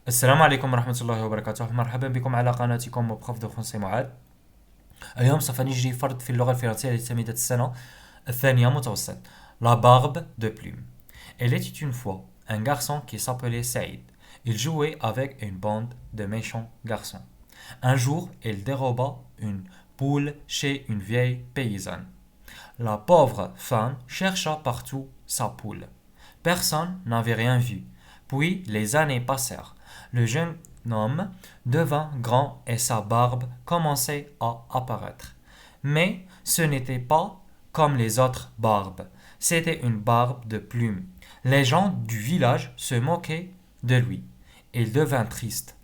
السلام عليكم ورحمة الله وبركاته. مرحبا بكم على قناتكم بروف دو فرونسي معاد. اليوم سوف نجري فرض في اللغة الفرنسية لتلميذة السنة الثانية متوسط. La barbe de plume. Elle était une fois un garçon qui s'appelait Saïd. Il jouait avec une bande de méchants garçons. Un jour, il déroba une poule chez une vieille paysanne. La pauvre femme chercha partout sa poule. Personne n'avait rien vu. Puis les années passèrent. Le jeune homme devint grand et sa barbe commençait à apparaître. Mais ce n'était pas comme les autres barbes. C'était une barbe de plumes. Les gens du village se moquaient de lui. Il devint triste.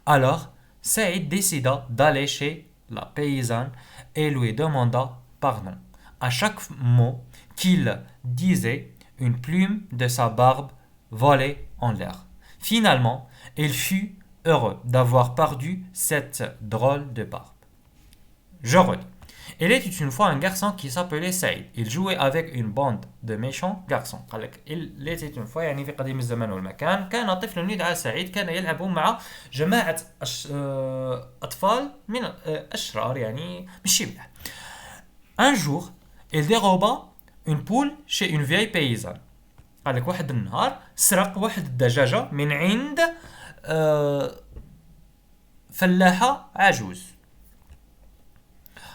Alors, Saïd décida d'aller chez la paysanne et lui demanda pardon. À chaque mot qu'il disait, une plume de sa barbe volait en l'air. Finalement, il fut heureux d'avoir perdu cette drôle de barbe. Je relis. Il était une fois un garçon qui s'appelait Saïd. Il jouait avec une bande de méchants garçons. قال لك il était une fois يعني في قديم الزمان والمكان كان طفل يدعى سعيد كان يلعب مع جماعة أطفال من أشرار يعني مش مليح. Un jour, il déroba une poule chez une vieille paysanne. قال لك واحد النهار سرق واحد الدجاجة من عند فلاحة عجوز.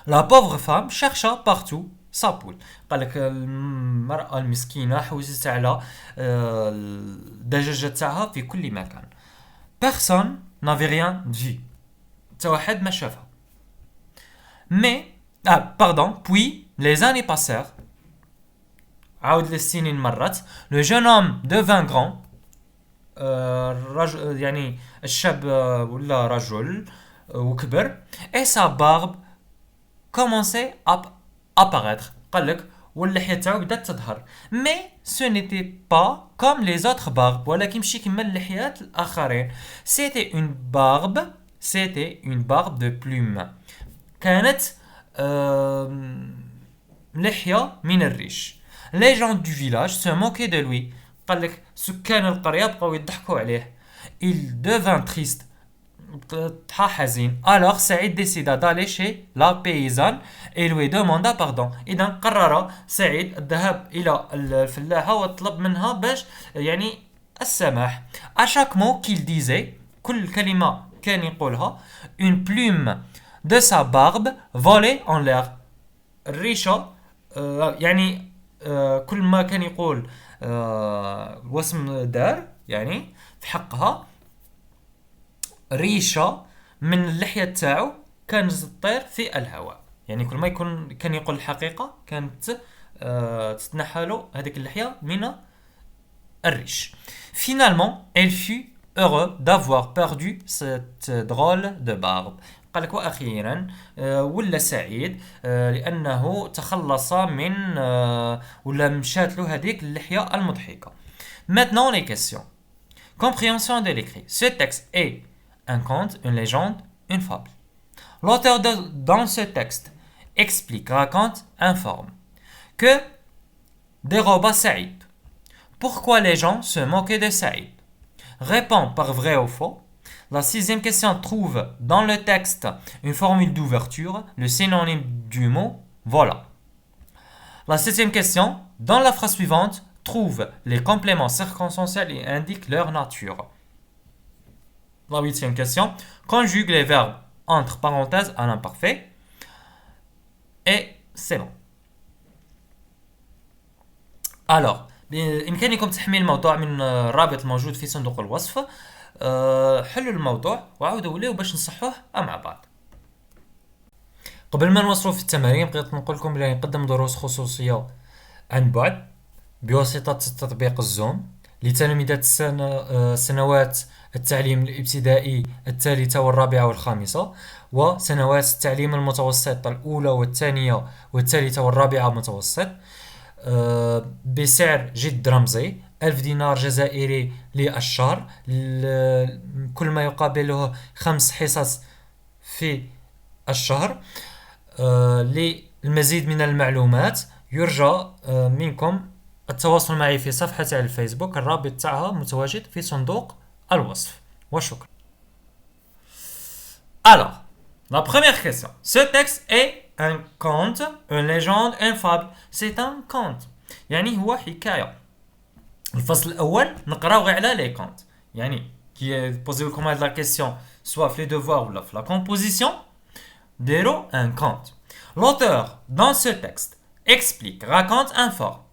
La pauvre femme chercha partout sa poule. قال لك المرأة المسكينة حوزت على الدجاجة تاعها في كل مكان. Personne n'avait rien vu. حتى واحد ما شافها. Puis les années passèrent. عاود السنين مرت. Le jeune homme devint grand. يعني الشاب ولا رجل وكبر. Et sa barbe commençait à apparaître. قال لك واللحية تاعو بدات تظهر. Mais ce n'était pas comme les autres barbes. ولكن ماشي كيما اللحيات الآخرين. C'était une barbe de plume. كانت لحية من الريش. Les gens du village se moquaient de lui. قال لك سكان القرية بقاو يضحكوا عليه. Il devint triste. حزين. Alors Saïd décida d'aller chez la paysanne et lui demanda pardon. إذا قرر سعيد الذهاب إلى الفلاحة وطلب منها باش يعني السماح. À chaque mot qu'il disait, كل كلمة كان يقولها, une plume de sa barbe volait en l'air. الريشة يعني كل ما كان يقول واسم دار يعني في حقها ريشة من اللحية تاعو كانت تطير في الهواء. يعني كل ما كان يقول الحقيقة كانت تتنحى له هذيك اللحية من الريش. Finalement, elle fut heureux d'avoir perdu cette drôle de barbe. قال لك وأخيرا ولا سعيد لأنه تخلص من ولا مشات له هذيك اللحية المضحكة. Maintenant les questions. Compréhension de l'écrit. Ce texte est un conte, une légende, une fable. L'auteur dans ce texte explique, raconte, informe que déroba Saïd. Pourquoi les gens se moquaient de Saïd? Répond par vrai ou faux. La sixième question trouve dans le texte une formule d'ouverture, le synonyme du mot voilà. La septième question, dans la phrase suivante, trouve les compléments circonstanciels et indique leur nature. La huitième question, conjugue les verbes entre parenthèses à l'imparfait. Et c'est bon. Alors, بإمكانكم تحميل الموضوع من الرابط الموجود في صندوق الوصف. حلوا الموضوع وعاودوا وليه باش نصحوه مع بعض. قبل ما نوصلوا في التمارين بغيت نقول لكم بلي نقدم دروس خصوصية عن بعد بواسطة تطبيق الزوم لتلاميذ سنوات التعليم الابتدائي الثالثة والرابعة والخامسة وسنوات التعليم المتوسط الأولى والثانية والثالثة والرابعة متوسط بسعر جد رمزي 1000 دينار جزائري للشهر. كل ما يقابله 5 حصص في الشهر. للمزيد من المعلومات يرجى منكم التواصل معي في صفحة الفيسبوك. الرابط تاعها متواجد في صندوق الوصف. وشكرا. Alors, la première question. Ce texte est un conte, une légende, une fable. C'est un conte. يعني هو حكاية. الفصل الأول نقراو غير على لي كونت. يعني كي بوزيو لكم هاد لا كيسيون سوا في لي دوفوار ولا في لا كومبوزيسيون ديرو ان كونت. L'auteur dans ce texte explique, raconte un fort.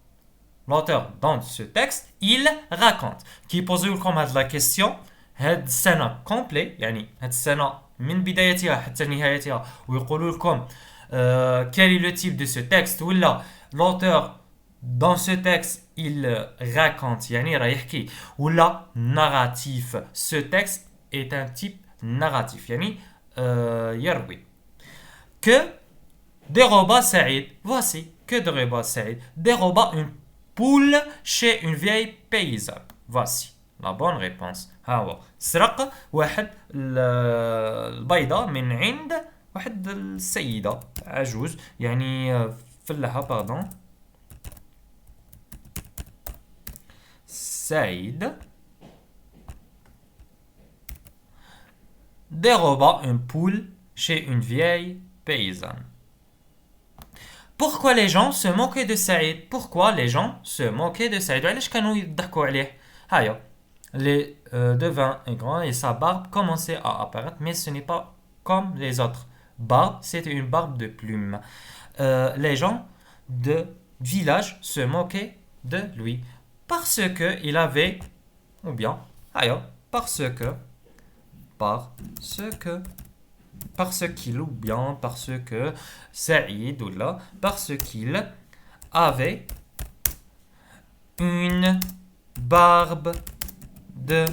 L'auteur dans ce texte il raconte. كي بوزيو لكم هاد لا كيسيون هاد السنة كومبلي يعني هاد السنة من بدايتها حتى نهايتها ويقولوا لكم quel est le type de ce texte ولا l'auteur dans ce texte il raconte يعني راه يحكي ولا narratif. Ce texte est un type narratif يعني يروي. Que déroba Saïd, voici que déroba Saïd déroba une poule chez une vieille paysanne. Voici la bonne réponse. ها هو سرق واحد البيضة من عند واحد السيدة عجوز يعني فلها باردون. Saïd déroba une poule chez une vieille paysanne. Pourquoi les gens se moquaient de Saïd? Pourquoi les gens se moquaient de Saïd? علاش كانوا يضحكوا عليه؟ هيا les devint grand et sa barbe commençait à apparaître, mais ce n'est pas comme les autres barbes, c'était une barbe de plumes. Les gens de village se moquaient de lui parce que il avait, ou bien, parce qu'il ou bien parce que Saïd ou là, parce qu'il avait une barbe de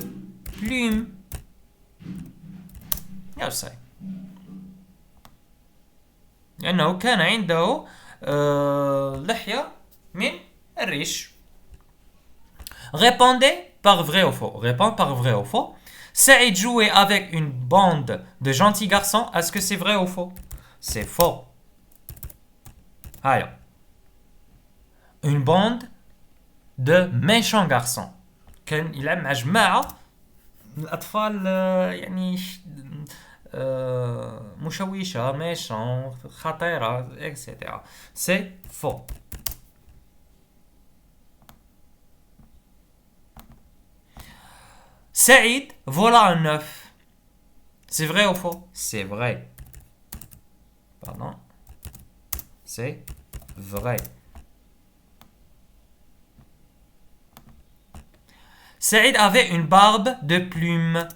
plumes. يا ساي لأنه كان عنده لحية من الريش. Répondez par vrai ou faux. Répond par vrai ou faux. Saïd jouait avec une bande de gentils garçons. Est-ce que c'est vrai ou faux? C'est faux. Allez. Une bande de méchants garçons. كان يلعب مع جماعة من الأطفال يعني مشوشة méchants خطيرة etc. C'est faux. Saïd vola un œuf. C'est vrai ou faux? C'est vrai. Pardon. C'est vrai. Saïd avait une barbe de plumes.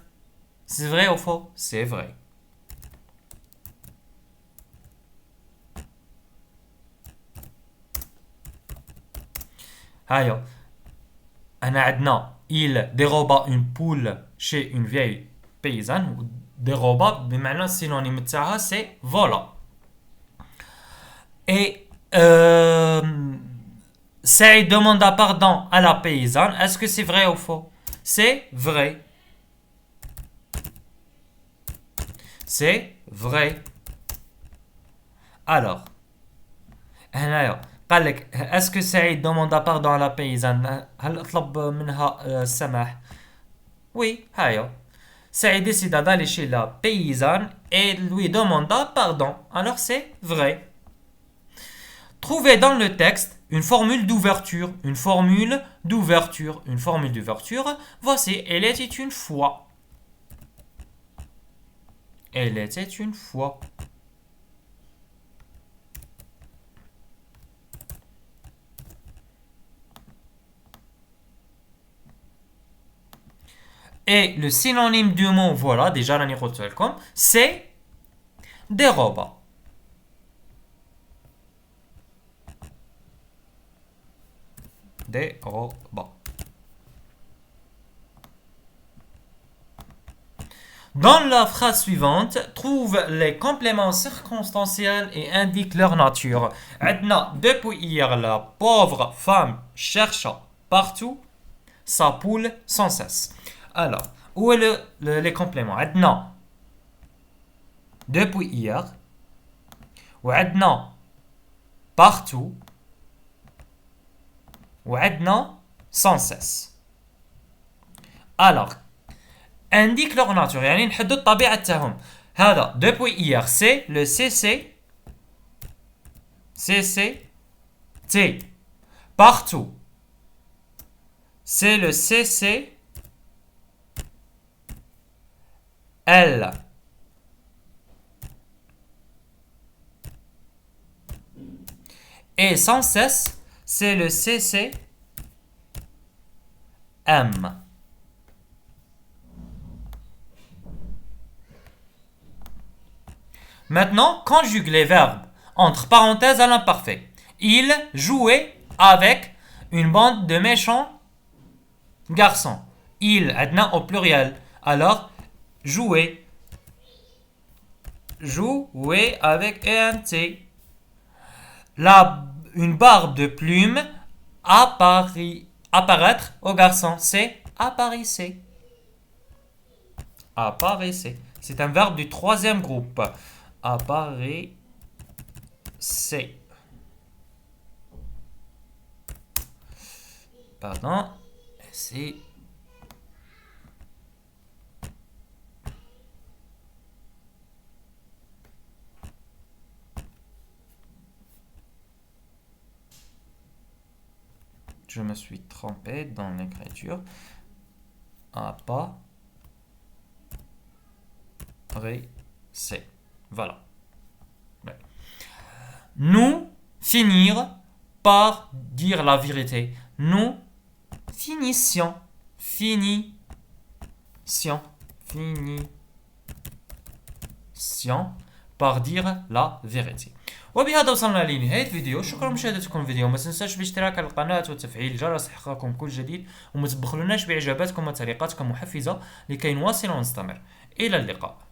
C'est vrai ou faux? C'est vrai. هايو أنا عندنا il déroba une poule chez une vieille paysanne. déroba بمعنى synonyme تاعها c'est vola. Et Saïd demanda pardon à la paysanne. Est-ce que c'est vrai ou faux? C'est vrai. C'est vrai. Alors هنايا قال لك est-ce que Saïd demanda pardon à la paysanne؟ هل طلب منها السماح؟ Oui, هايا. Saïd décida d'aller chez la paysanne et lui demanda pardon. Alors c'est vrai. Trouvez dans le texte une formule d'ouverture. Une formule d'ouverture. Une formule d'ouverture. Voici, elle était une fois. Elle était une fois. Et le synonyme du mot, voilà, déjà, c'est déroba. Déroba. Dans la phrase suivante, trouve les compléments circonstanciels et indique leur nature. Adna, depuis hier, la pauvre femme cherche partout sa poule sans cesse. Alors, où est les compléments? Adna, depuis hier, ou Adna, partout, ou Adna, sans cesse. Alors, indique leur nature يعني نحدد الطبيعة تاعهم. هذا depuis hier c'est le CCT partout c'est le CCL et sans cesse c'est le CCM. Maintenant, conjugue les verbes entre parenthèses à l'imparfait. Il jouait avec une bande de méchants garçons. Il, adna au pluriel. Alors, jouer. Jouer avec ENT. Une barbe de plumes apparaître au garçon. C'est apparaissait. Apparaissait. C'est un verbe du troisième groupe. Apparaissait. Pardon. C'est. Je me suis trompé dans l'écriture. Apparaissait. Voilà. Ouais. Nous finir par dire la vérité. Nous finissions par dire la vérité. وبهذا وصلنا لنهاية الفيديو. شكرا لمشاهدتكم الفيديو. ما تنساش الاشتراك على القناة وتفعيل الجرس لإحقاقكم كل جديد، وما تبخلوناش بإعجاباتكم وتعليقاتكم محفزة لكي نواصل ونستمر. إلى اللقاء.